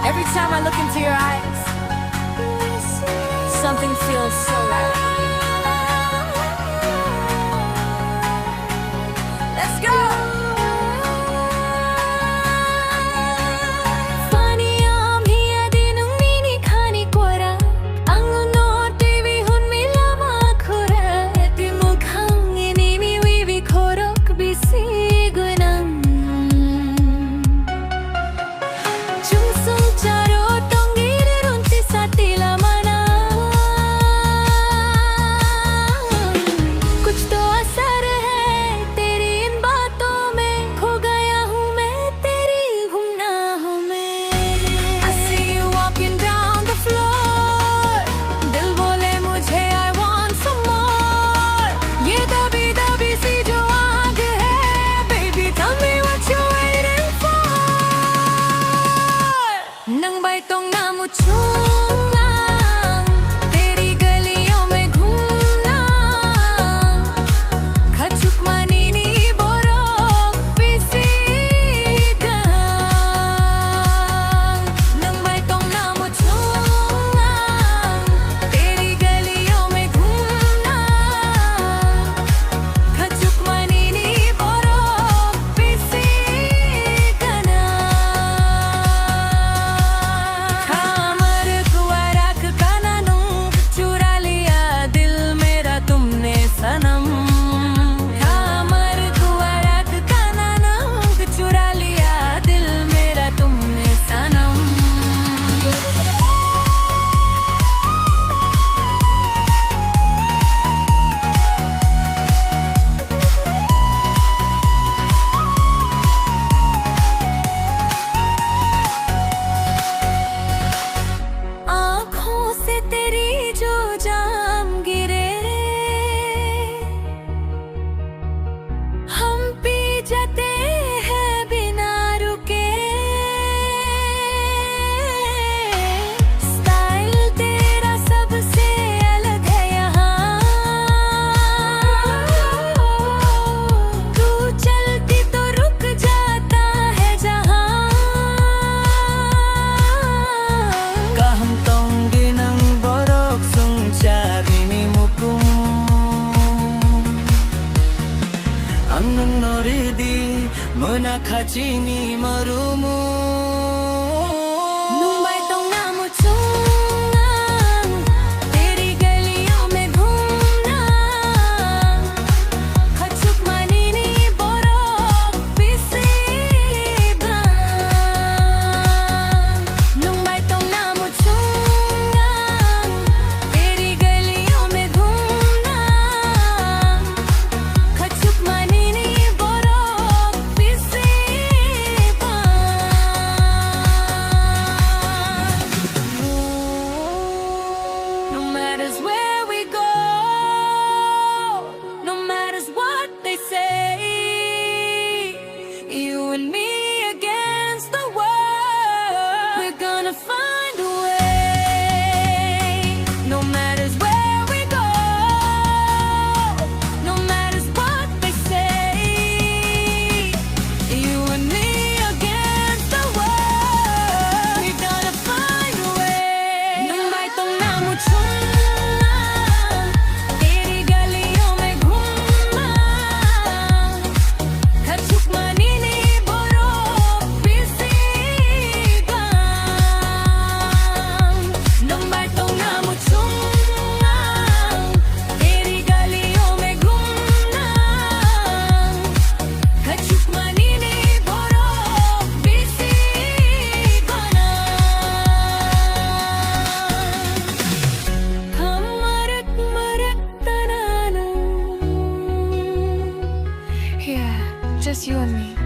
Every time I look into your eyes, something feels so right. Let's go! Nang bay tong namu chungang तेरी गलियों में घूमना खचुक manini borok pisigang nang bay tong namu chungang तेरी गलियों में घूमना खचुक manini borok pisigang Muna kachini marumu nung bay tong namu chungang तेरी गलियों में घूमना खचुक manini borok pisigang nung bay tong namu chungang तेरी गलियों में घूमना खचुक manini where we go, no matters what they say, you and me against the world, we're gonna find a way. No matters where we go, no matters what they say, you and me against the world, we're gonna find a way. Nung bay tong namu chungang just you and me.